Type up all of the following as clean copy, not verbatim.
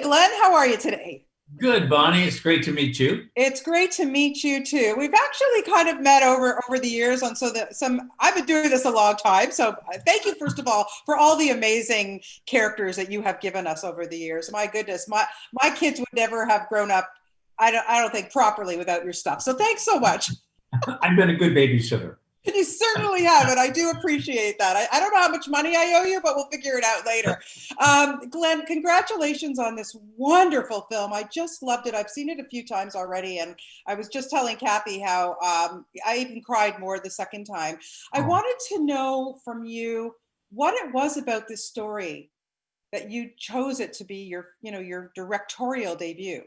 Glenn, how are you today? Good, Bonnie. It's great to meet you. It's great to meet you too. We've actually kind of met over the years on so that some I've been doing this a long time. So thank you first of all for all the amazing characters that you have given us over the years. My goodness, my kids would never have grown up I don't think properly without your stuff. So thanks so much. I've been a good babysitter. You certainly have, and I do appreciate that. I don't know how much money I owe you, but we'll figure it out later. Glenn, congratulations on this wonderful film. I just loved it. I've seen it a few times already, and I was just telling Kathy how I even cried more the second time. I Oh. wanted to know from you what it was about this story that you chose it to be your directorial debut.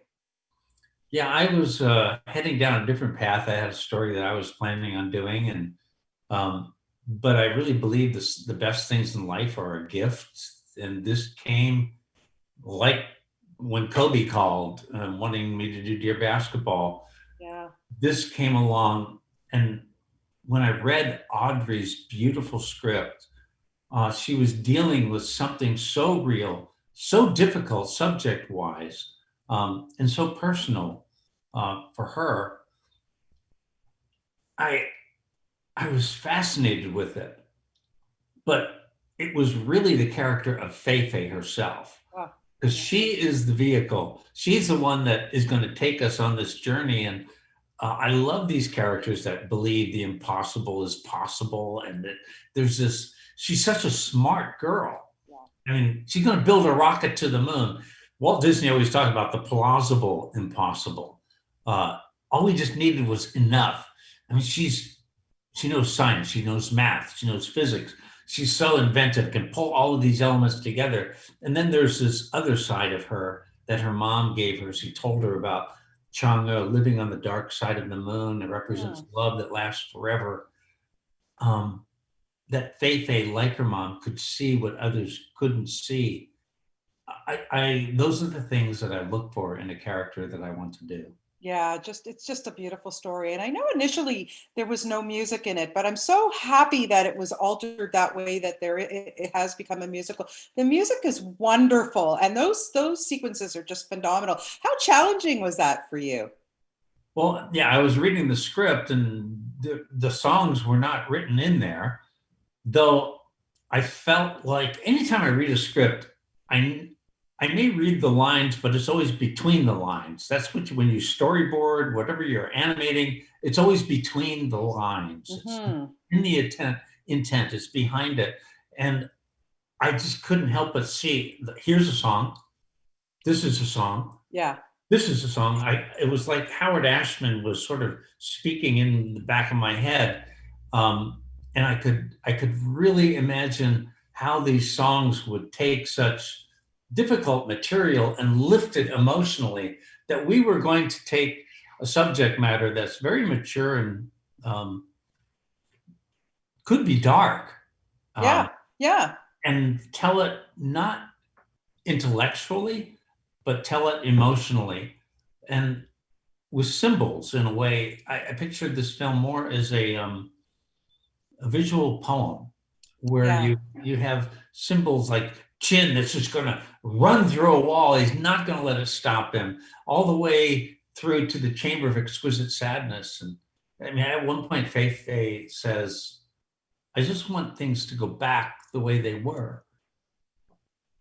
Yeah, I was heading down a different path. I had a story that I was planning on doing, and but I really believe the best things in life are a gift. And this came like when Kobe called wanting me to do Dear Basketball. Yeah. This came along, and when I read Audrey's beautiful script, she was dealing with something so real, so difficult subject wise, and so personal for her. I I was fascinated with it, but it was really the character of Feifei herself, Oh, because yeah. she is the vehicle. She's the one that is going to take us on this journey. And I love these characters that believe the impossible is possible, and that there's this. She's such a smart girl. Yeah. I mean, she's going to build a rocket to the moon. Walt Disney always talked about the plausible impossible. All we just needed was enough. I mean, she knows science, she knows math, she knows physics. She's so inventive, can pull all of these elements together. And then there's this other side of her that her mom gave her. She told her about Chang'e living on the dark side of the moon. It represents Hmm. love that lasts forever. Um, that Fei, like her mom, could see what others couldn't see. Those are the things that I look for in a character that I want to do. Yeah, just it's just a beautiful story. And I know initially there was no music in it, but I'm so happy that it was altered that way that it has become a musical. The music is wonderful and those sequences are just phenomenal. How challenging was that for you? Well, yeah, I was reading the script, and the songs were not written in there, though I felt like anytime I read a script, I I may read the lines, but it's always between the lines. That's what when you storyboard, whatever you're animating, it's always between the lines. It's Hmm. in the intent, it's behind it. And I just couldn't help but see here's a song, this is a song, Yeah. this is a song. It was like Howard Ashman was sort of speaking in the back of my head, and I could really imagine how these songs would take such difficult material and lift it emotionally. That we were going to take a subject matter that's very mature and um, could be dark, Yeah. um, Yeah. and tell it not intellectually, but tell it emotionally. And with symbols in a way. I pictured this film more as a visual poem where Yeah. you have symbols like Chin that's just going to run through a wall. He's not going to let it stop him all the way through to the Chamber of Exquisite Sadness. And I mean, at one point, Faith says, "I just want things to go back the way they were."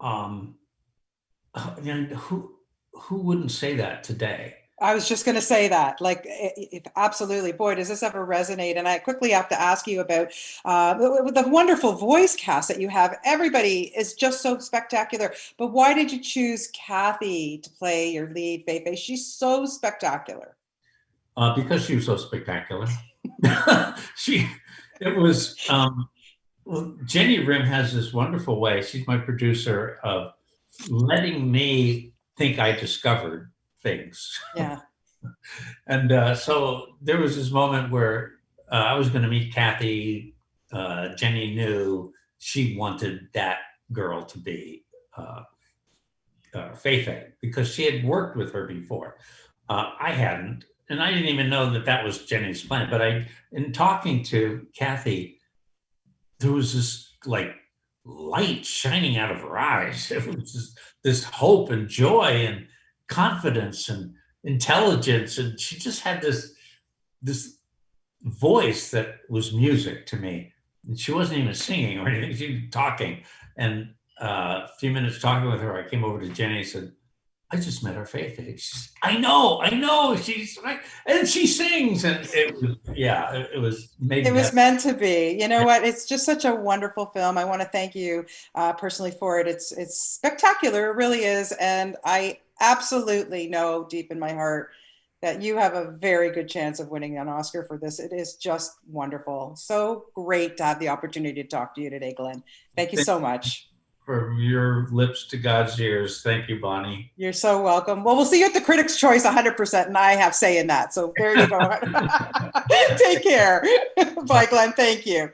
Um, and who wouldn't say that today? I was just going to say that, like, absolutely. Boy, does this ever resonate. And I quickly have to ask you about with the wonderful voice cast that you have. Everybody is just so spectacular. But why did you choose Kathy to play your lead, Feifei? She's so spectacular. Because she was so spectacular. she, it was, well, Jenny Rim has this wonderful way. She's my producer of letting me think I discovered things. Yeah. And so there was this moment where I was going to meet Kathy. Jenny knew she wanted that girl to be uh, Feifei because she had worked with her before. I hadn't, and I didn't even know that that was Jenny's plan. But in talking to Kathy, there was this like light shining out of her eyes. It was just this hope and joy and confidence and intelligence, and she just had this voice that was music to me. And she wasn't even singing or anything; she was talking. And a few minutes talking with her, I came over to Jenny and said, I just met her face. She's, I know, she's right, and she sings, and it was, yeah, it was made It me was happy. meant to be. You know what? It's just such a wonderful film. I want to thank you personally for it. It's spectacular. It really is, and I absolutely know deep in my heart that you have a very good chance of winning an Oscar for this. It is just wonderful. So great to have the opportunity to talk to you today, Glenn. Thank you Thank so you. much. From your lips to God's ears. Thank you, Bonnie. You're so welcome. Well, we'll see you at the Critics' Choice 100%, and I have say in that. So there you go. Take care. Bye, Glenn. Thank you.